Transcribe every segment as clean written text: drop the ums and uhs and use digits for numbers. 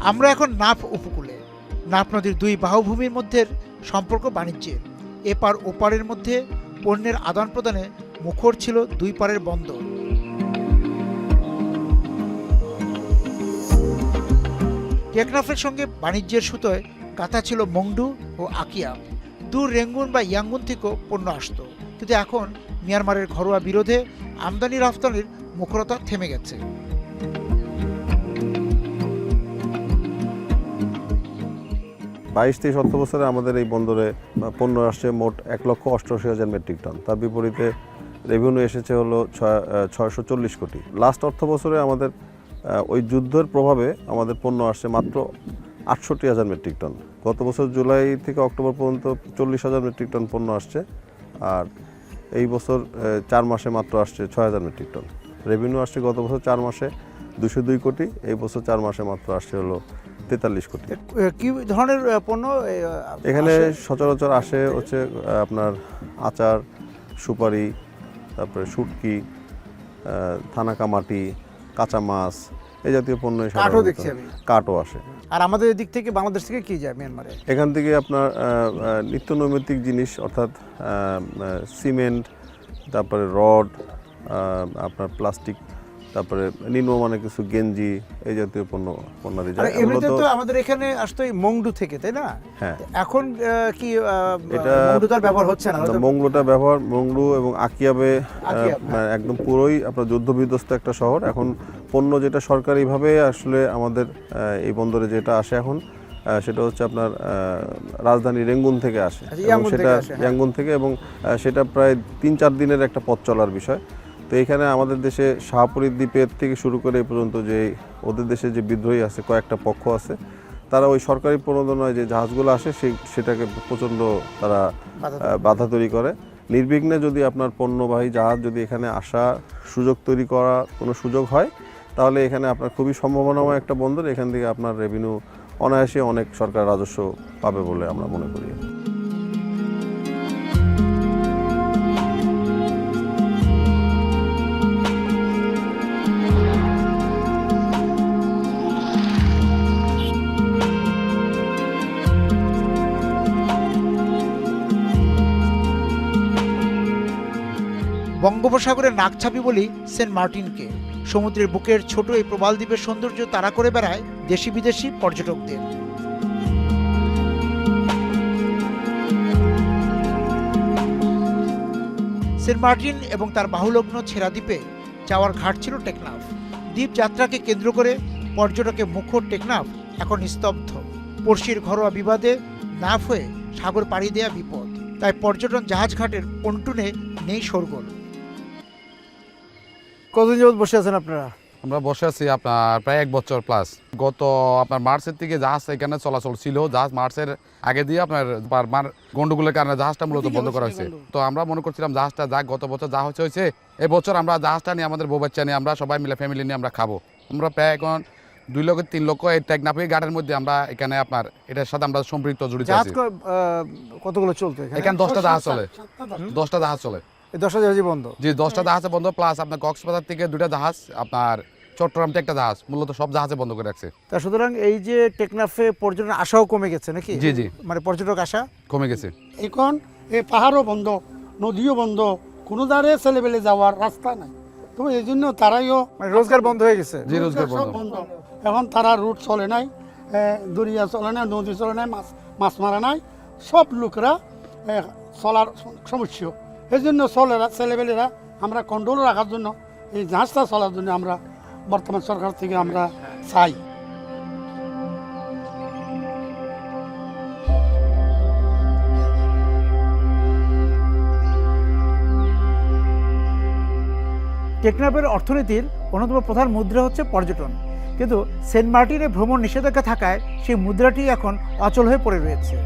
আমরা এখন নাফ উপকূলে। নাফ নদীর দুই বাহুভূমির মধ্যে সম্পর্ক বাণিজ্যের। এপার ওপারের মধ্যে পণ্যের আদান প্রদানে মুখর ছিল দুই পারের বন্দর। টেকনাফের সঙ্গে বাণিজ্যের সুতোয় গাঁথা ছিল মংডু ও আকিয়া। দূর রেঙ্গুন বা ইয়াঙ্গুন থেকেও পণ্য আসতো, কিন্তু এখন মিয়ানমারের ঘরোয়া বিরোধে আমদানি রফতানির মুখরতা থেমে গেছে। 22-23 অর্থ বছরে আমাদের এই বন্দরে পণ্য আসছে মোট 1,88,000 মেট্রিক টন। তার বিপরীতে রেভিনিউ এসেছে হলো 640 কোটি। লাস্ট অর্থ বছরে আমাদের ওই যুদ্ধের প্রভাবে আমাদের পণ্য আসছে মাত্র 68,000 মেট্রিক টন। গত বছর জুলাই থেকে অক্টোবর পর্যন্ত 40,000 মেট্রিক টন পণ্য আসছে, আর এই বছর 4 মাসে মাত্র আসছে 6,000 মেট্রিক টন। রেভিনিউ আসছে গত বছর 4 মাসে 202 কোটি, এই বছর 4 মাসে মাত্র আসছে হলো 43 কোটি। কি ধরনের পণ্য এখানে সচরাচর আসে হচ্ছে আপনার আচার, সুপারি, তারপরে শুটকি, থানাকা মাটি, কাঁচা মাছ, এই জাতীয় পণ্য। কাঠও দেখছি আমি, কাঠও আসে। আর আমাদের এদিক থেকে বাংলাদেশ থেকে কি যায় মিয়ানমারে? এখান থেকে আপনার নিত্য নৈমিত্তিক জিনিস অর্থাৎ সিমেন্ট, তারপরে রড, আপনার প্লাস্টিক, তারপরে নিম্নমানের কিছু গেঞ্জি, এই জাতীয় পণ্যাদি যায়। এমনিতে তো আমাদের এখানে আসতো এই মংডু থেকে, তাই না? হ্যাঁ। এখন কি এটা মংডুটার ব্যবহার হচ্ছে না? মংডুটা ব্যবহার, মংডু এবং আকিয়াবে একদম পুরোই আপনার যুদ্ধ বিধ্বস্ত একটা শহর। এখন পণ্য যেটা সরকারিভাবে আসলে আমাদের এই বন্দরে যেটা আসে এখন, সেটা হচ্ছে আপনার রাজধানী রেঙ্গুন থেকে আসে, এবং সেটা ইয়াঙ্গুন থেকে, এবং সেটা প্রায় 3-4 দিনের একটা পথ চলার বিষয়। তো এখানে আমাদের দেশে শাহপুরী দ্বীপের থেকে শুরু করে এই পর্যন্ত যে ওদের দেশে যে বিদ্রোহী আছে, কয়েকটা পক্ষ আছে, তারা ওই সরকারি প্রণোদনায় যে জাহাজগুলো আসে সেটাকে প্রচণ্ড তারা বাধা তৈরি করে। নির্বিঘ্নে যদি আপনার পণ্যবাহী জাহাজ যদি এখানে আসা সুযোগ তৈরি করা কোনো সুযোগ হয়, তাহলে এখানে আপনার খুবই সম্ভাবনাময় একটা বন্দর। এখান থেকে আপনার রেভিনিউ অনায়াসে অনেক সরকার রাজস্ব পাবে বলে আমরা মনে করি। বঙ্গোপসাগরের নাকছাপি বলি সেন্ট মার্টিনকে। সমুদ্রের বুকের ছোট এই প্রবাল দ্বীপের সৌন্দর্য তাড়া করে বেড়ায় দেশি বিদেশি পর্যটকদের। সেন্ট মার্টিন এবং তার বাহুলগ্ন ছেড়া দ্বীপে যাওয়ার ঘাট ছিল টেকনাফ। দ্বীপ যাত্রাকে কেন্দ্র করে পর্যটকে মুখর টেকনাফ এখন স্তব্ধ। পড়শির ঘরোয়া বিবাদে নাফ হয়ে সাগর পাড়ি দেয়া বিপদ। তাই পর্যটন জাহাজ ঘাটের পন্টুনে নেই শোরগোল। কতদিন যাবত বসে আছেন আপনারা? আমরা বসে আছি আপনার প্রায় 1 বছর প্লাস। গত আপনার মার্চের থেকে জাহাজ এখানে চলাচল ছিল। জাহাজ মার্চের আগে দিয়ে আপনার গন্ডগোলের কারণে জাহাজটা মূলত বন্ধ করা হয়েছে। তো আমরা মনে করছিলাম জাহাজটা যা গত বছর যা হয়েছে এবছর আমরা জাহাজটা নিয়ে আমাদের বউ বাচ্চা নিয়ে আমরা সবাই মিলে ফ্যামিলি নিয়ে আমরা খাবো। আমরা প্রায় এখন 2 লক্ষ 3 লক্ষ এই টেকনাফি ঘাটের মধ্যে আমরা এখানে আপনার এটার সাথে আমরা সম্পৃক্ত জড়িত আছি। কতগুলো চলতো এখানে 10টা জাহাজ চলে, 10টা জাহাজ চলে। 10টা জাহাজই বন্ধ? জি, 10টা জাহাজে বন্ধ, প্লাস আপনার কক্সবাজার থেকে 2টা জাহাজ, আপনার চট্টগ্রাম থেকে একটা জাহাজ, মূলত সব জাহাজে বন্ধ করে রাখছে। তা সুতরাং এই যে টেকনাফে পর্যটন আশাও কমে গেছে নাকি? জি জি, মানে পর্যটক আশা কমে গেছে। এখন এই পাহাড়ও বন্ধ, নদীও বন্ধ, কোনো ধারে ছেলেবেলে যাওয়ার রাস্তা নাই। তো এই জন্য তারাইও মানে রোজগার বন্ধ হয়ে গেছে। জি, রোজগার বন্ধ। এখন তারা রুট চলে নাই, দরিয়া চলে নাই, নদী চলে নাই, মাছ মারা নাই, সব লোকরা চলার সমস্যা। এই জন্য ছেলেবেলেরা আমরা কন্ট্রোল রাখার জন্য এই জাহাজটা চলার জন্য আমরা বর্তমান সরকার থেকে আমরা চাই। টেকনাফের অর্থনীতির অন্যতম প্রধান মুদ্রা হচ্ছে পর্যটন, কিন্তু সেন্ট মার্টিনে ভ্রমণ নিষেধাজ্ঞা থাকায় সেই মুদ্রাটি এখন অচল হয়ে পড়ে রয়েছে।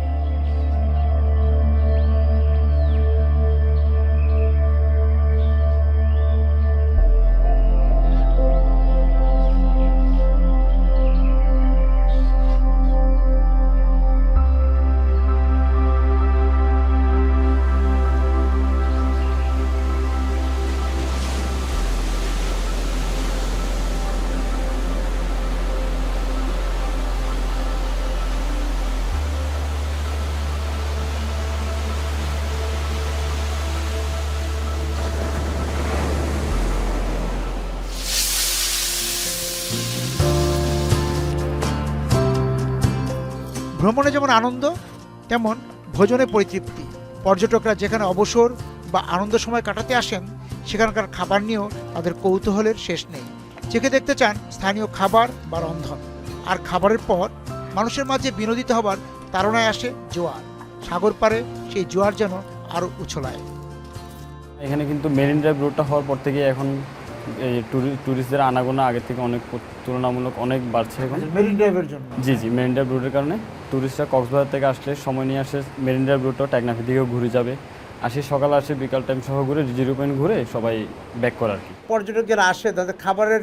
ভ্রমণে যেমন আনন্দ, তেমন ভোজনে পরিতৃপ্তি। পর্যটকরা যেখানে অবসর বা আনন্দ সময় কাটাতে আসেন, সেখানকার খাবার নিয়েও তাদের কৌতূহলের শেষ নেই। চেখে দেখতে চান স্থানীয় খাবার বা রন্ধন। আর খাবারের পর মানুষের মাঝে বিনোদিত হবার তাড়নায় আসে জোয়ার। সাগর পারে সেই জোয়ার যেন আরও উছলায়। এখানে কিন্তু মেরিন ড্রাইভ রোডটা হওয়ার পর থেকে এখন এই ট্যুরিস্টদের আনাগোনা আগের থেকে অনেক তুলনামূলক অনেক বাড়ছে এখন। মেরিন ড্রাইভের জন্য জি মেরিন ড্রাইভ রোডের কারণে ট্যুরিস্টরা কক্সবাজার থেকে আসলে সময় নিয়ে আসে মেরিন ড্রাইভ রোডটাও টেকনাফের দিকেও ঘুরে যাবে। আসে সকালে আসে, বিকাল টাইম সহ ঘুরে, জিরো পয়েন্ট ঘুরে সবাই ব্যাক করে আর কি। পর্যটকেরা আসে, তাদের খাবারের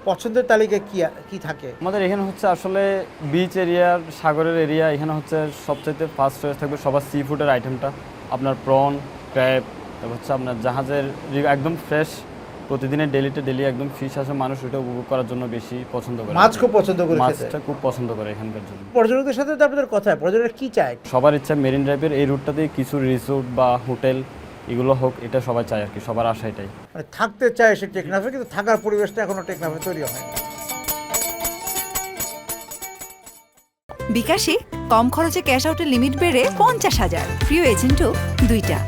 পছন্দের তালিকায় কি থাকে? আমাদের এখানে হচ্ছে আসলে বিচ এরিয়ার, সাগরের এরিয়া, এখানে হচ্ছে সবচাইতে ফার্স্ট চয়েস থাকবে সবার সি ফুডের আইটেমটা, আপনার প্রন, ক্র্যাব, তারপর হচ্ছে আপনার জাহাজের একদম ফ্রেশ প্রতিদিনের ডেলি একদম ফিশ আসে, মানুষ ওইটা উপভোগ করার জন্য বেশি পছন্দ করে। মাছ খুব পছন্দ করে, মাছটা খুব পছন্দ করে এখানকার জন্য। পর্যটকদের সাথে তো আপনাদের কথা, পর্যটকরা কি চায়? সবার ইচ্ছা মেরিন ড্রাইভের এই রুটটাতে কিছু রিসোর্ট বা হোটেল এগুলো হোক, এটা সবাই চায় আর কি, সবার আশা এটাই। মানে থাকতে চায় সে টেকনাফে, কিন্তু থাকার পরিবেশটা এখনো টেকনাফে তৈরি হয়। বিকাশে কম খরচে ক্যাশ আউটের লিমিট বেড়ে 50,000, প্রিয় এজেন্টও 2টা।